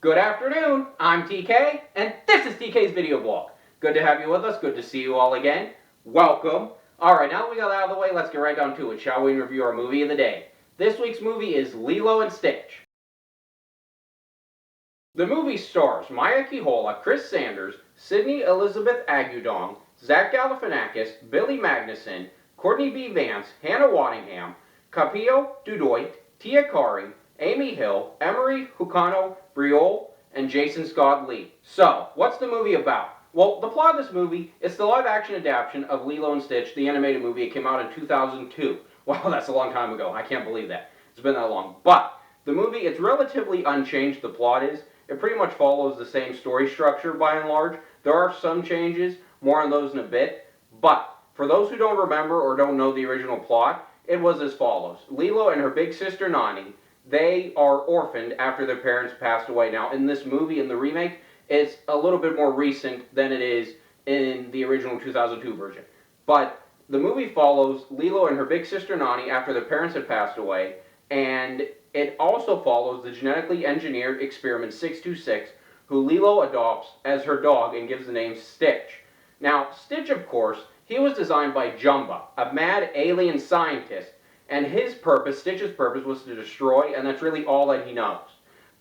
Good afternoon, I'm TK, and this is TK's video blog. Good to have you with us, good to see you all again. Welcome. Alright, now that we got that out of the way, let's get right down to it, shall we, and review our movie of the day. This week's movie is Lilo and Stitch. The movie stars Maya Kihola, Chris Sanders, Sydney Elizabeth Agudong, Zach Galifianakis, Billy Magnuson, Courtney B. Vance, Hannah Waddingham, Capio Dudoit, Tia Kari, Amy Hill, Emery Hucano Briol, and Jason Scott Lee. So, what's the movie about? Well, the plot of this movie is the live-action adaptation of Lilo and Stitch, the animated movie. It came out in 2002. Wow, that's a long time ago. I can't believe that. It's been that long. But, the movie, it's relatively unchanged, the plot is. It pretty much follows the same story structure, by and large. There are some changes, more on those in a bit. But, for those who don't remember or don't know the original plot, it was as follows. Lilo and her big sister Nani, they are orphaned after their parents passed away. Now, in this movie, in the remake, it's a little bit more recent than it is in the original 2002 version. But the movie follows Lilo and her big sister Nani after their parents had passed away, and it also follows the genetically engineered experiment 626, who Lilo adopts as her dog and gives the name Stitch. Now, Stitch, of course, he was designed by Jumba, a mad alien scientist, and his purpose, Stitch's purpose, was to destroy, and that's really all that he knows.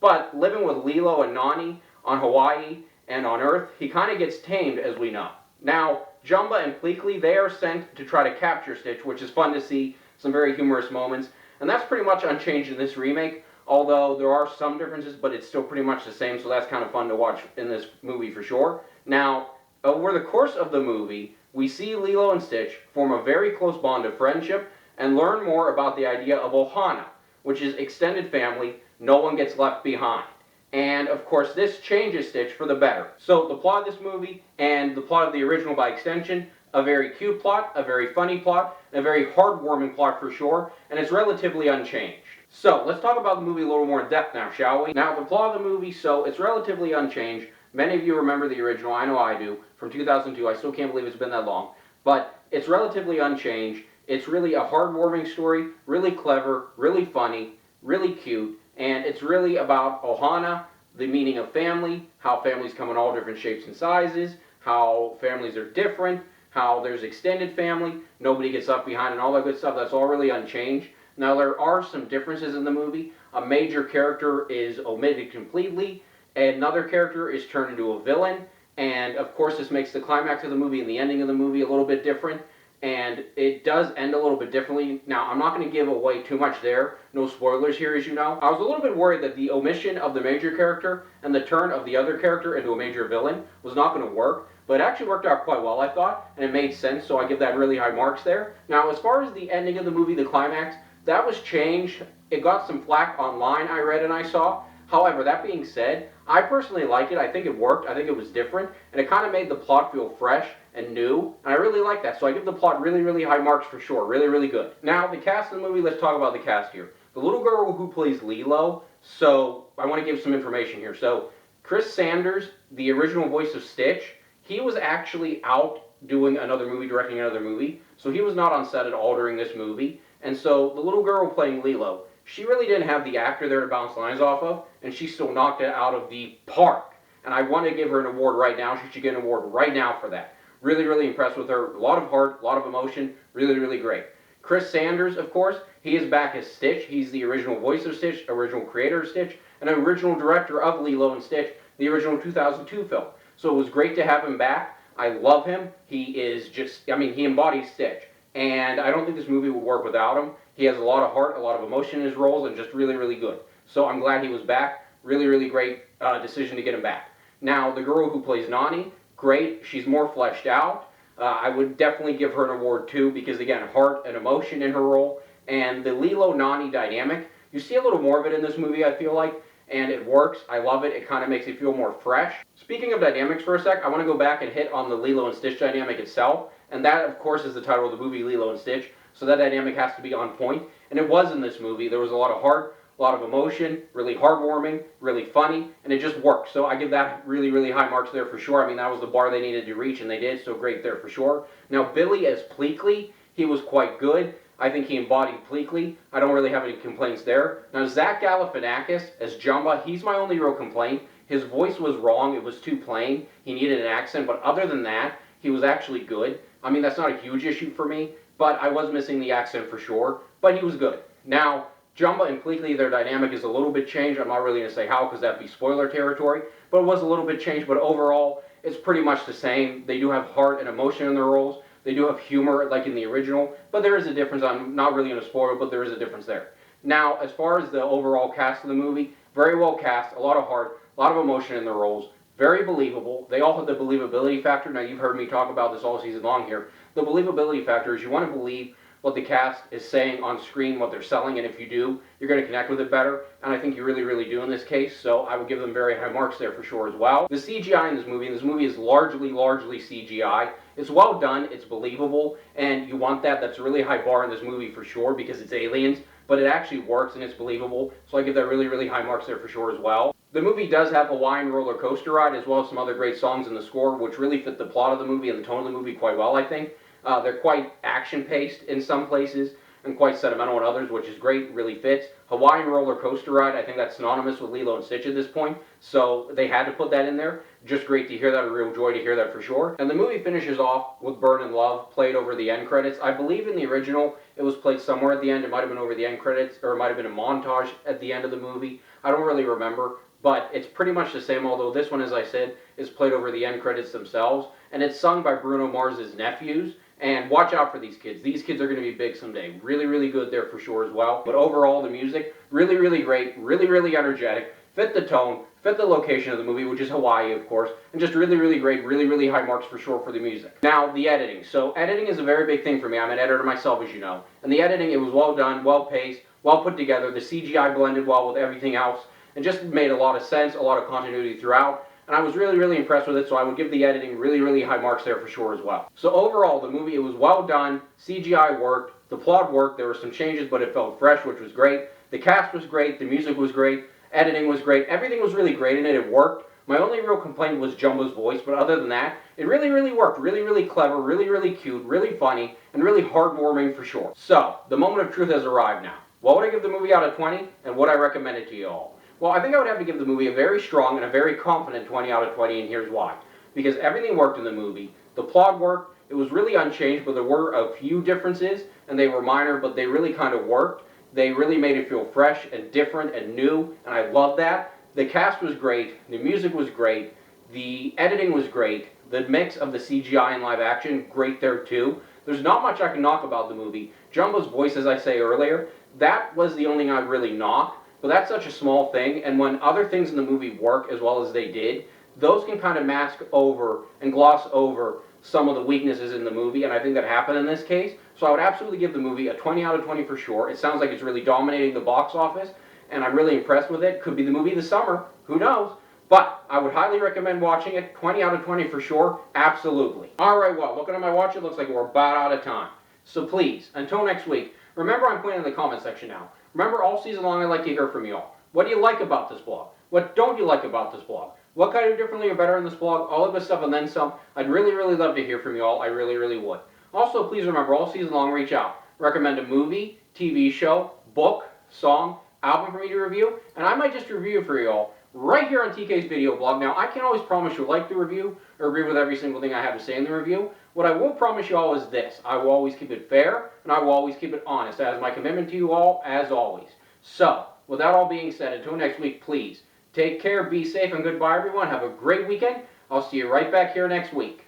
But living with Lilo and Nani on Hawaii and on Earth, he kind of gets tamed, as we know. Now, Jumba and Pleakley, they are sent to try to capture Stitch, which is fun to see, some very humorous moments, and that's pretty much unchanged in this remake, although there are some differences, but it's still pretty much the same, so that's kind of fun to watch in this movie for sure. Now, over the course of the movie, we see Lilo and Stitch form a very close bond of friendship, and learn more about the idea of Ohana, which is extended family, no one gets left behind. And, of course, this changes Stitch for the better. So, the plot of this movie, and the plot of the original by extension, a very cute plot, a very funny plot, and a very heartwarming plot for sure, and it's relatively unchanged. So, let's talk about the movie a little more in depth now, shall we? Now, the plot of the movie, so, it's relatively unchanged. Many of you remember the original, I know I do, from 2002. I still can't believe it's been that long. But, it's relatively unchanged. It's really a heartwarming story, really clever, really funny, really cute, and it's really about Ohana, the meaning of family, how families come in all different shapes and sizes, how families are different, how there's extended family, nobody gets left behind, and all that good stuff. That's all really unchanged. Now, there are some differences in the movie. A major character is omitted completely, another character is turned into a villain, and of course this makes the climax of the movie and the ending of the movie a little bit different. And it does end a little bit differently. Now, I'm not going to give away too much there. No spoilers here, as you know. I was a little bit worried that the omission of the major character and the turn of the other character into a major villain was not going to work. But it actually worked out quite well, I thought, and it made sense, so I give that really high marks there. Now, as far as the ending of the movie, the climax, that was changed. It got some flack online, I read and I saw. However, that being said, I personally like it. I think it worked. I think it was different. And it kind of made the plot feel fresh and new. And I really like that. So I give the plot really, really high marks for sure. Really, really good. Now, the cast of the movie, let's talk about the cast here. The little girl who plays Lilo, so I want to give some information here. So, Chris Sanders, the original voice of Stitch, he was actually out doing another movie, directing another movie. So he was not on set at all during this movie. And so the little girl playing Lilo, she really didn't have the actor there to bounce lines off of, and she still knocked it out of the park. And I want to give her an award right now. She should get an award right now for that. Really, really impressed with her. A lot of heart, a lot of emotion. Really, really great. Chris Sanders, of course, he is back as Stitch. He's the original voice of Stitch, original creator of Stitch, and original director of Lilo and Stitch, the original 2002 film. So it was great to have him back. I love him. He is just, I mean, he embodies Stitch. And I don't think this movie would work without him. He has a lot of heart, a lot of emotion in his roles, and just really, really good. So I'm glad he was back. Really, really great decision to get him back. Now, the girl who plays Nani, great. She's more fleshed out. I would definitely give her an award too, because again, heart and emotion in her role. And the Lilo-Nani dynamic, you see a little more of it in this movie, I feel like. And it works. I love it. It kind of makes it feel more fresh. Speaking of dynamics for a sec, I want to go back and hit on the Lilo and Stitch dynamic itself. And that, of course, is the title of the movie, Lilo and Stitch. So that dynamic has to be on point. And it was in this movie. There was a lot of heart, a lot of emotion, really heartwarming, really funny, and it just worked. So I give that really, really high marks there for sure. I mean, that was the bar they needed to reach, and they did, so great there for sure. Now, Billy as Pleakley, he was quite good. I think he embodied Pleakley. I don't really have any complaints there. Now, Zach Galifianakis as Jumba, he's my only real complaint. His voice was wrong. It was too plain. He needed an accent, but other than that, he was actually good. I mean, that's not a huge issue for me, but I was missing the accent for sure, but he was good. Now, Jumba and Pleakley, their dynamic is a little bit changed. I'm not really going to say how because that'd be spoiler territory, but it was a little bit changed, but overall, it's pretty much the same. They do have heart and emotion in their roles. They do have humor like in the original, but there is a difference. I'm not really going to spoil it, but there is a difference there. Now, as far as the overall cast of the movie, very well cast, a lot of heart, a lot of emotion in their roles, very believable. They all have the believability factor. Now, you've heard me talk about this all season long here. The believability factor is you want to believe what the cast is saying on screen, what they're selling, and if you do, you're going to connect with it better, and I think you really, really do in this case, so I would give them very high marks there for sure as well. The CGI in this movie is largely CGI. It's well done, it's believable, and you want that. That's a really high bar in this movie for sure because it's aliens, but it actually works and it's believable, so I give that really, really high marks there for sure as well. The movie does have a Hawaiian roller coaster ride as well as some other great songs in the score, which really fit the plot of the movie and the tone of the movie quite well, I think. They're quite action-paced in some places and quite sentimental in others, which is great, really fits. Hawaiian roller coaster ride, I think that's synonymous with Lilo and Stitch at this point, so they had to put that in there. Just great to hear that, a real joy to hear that for sure. And the movie finishes off with Burn in Love, played over the end credits. I believe in the original, it was played somewhere at the end. It might have been over the end credits, or it might have been a montage at the end of the movie. I don't really remember, but it's pretty much the same, although this one, as I said, is played over the end credits themselves, and it's sung by Bruno Mars's nephews. And watch out for these kids. These kids are going to be big someday. Really, really good there for sure as well. But overall, the music, really, really great, really, really energetic, fit the tone, fit the location of the movie, which is Hawaii, of course, and just really, really great, really, really high marks for sure for the music. Now, the editing. So editing is a very big thing for me. I'm an editor myself, as you know. And the editing, it was well done, well paced, well put together. The CGI blended well with everything else and just made a lot of sense, a lot of continuity throughout. And I was really, really impressed with it, so I would give the editing really, really high marks there for sure as well. So overall, the movie, it was well done, CGI worked, the plot worked, there were some changes, but it felt fresh, which was great. The cast was great, the music was great, editing was great, everything was really great in it, it worked. My only real complaint was Jumbo's voice, but other than that, it really, really worked. Really, really clever, really, really cute, really funny, and really heartwarming for sure. So, the moment of truth has arrived now. What would I give the movie out of 20, and would I recommend it to you all? Well, I think I would have to give the movie a very strong and a very confident 20 out of 20, and here's why. Because everything worked in the movie. The plot worked. It was really unchanged, but there were a few differences, and they were minor, but they really kind of worked. They really made it feel fresh and different and new, and I love that. The cast was great. The music was great. The editing was great. The mix of the CGI and live action, great there too. There's not much I can knock about the movie. Jumbo's voice, as I say earlier, that was the only thing I'd really knock. But that's such a small thing, and when other things in the movie work as well as they did, those can kind of mask over and gloss over some of the weaknesses in the movie, and I think that happened in this case. So I would absolutely give the movie a 20 out of 20 for sure. It sounds like it's really dominating the box office, and I'm really impressed with it. Could be the movie of the summer, who knows? But I would highly recommend watching it. 20 out of 20 for sure, absolutely. Alright, well, looking at my watch, it looks like we're about out of time. So please, until next week, remember I'm putting in the comment section now. Remember, all season long, I'd like to hear from you all. What do you like about this blog? What don't you like about this blog? What could I do differently or better in this blog? All of this stuff and then some. I'd really, really love to hear from you all. I really, really would. Also, please remember, all season long, reach out. Recommend a movie, TV show, book, song, album for me to review, and I might just review for you all right here on TK's video blog. Now, I can't always promise you'll like the review or agree with every single thing I have to say in the review. What I will promise you all is this. I will always keep it fair, and I will always keep it honest. That is my commitment to you all, as always. So, with that all being said, until next week, please, take care, be safe, and goodbye, everyone. Have a great weekend. I'll see you right back here next week.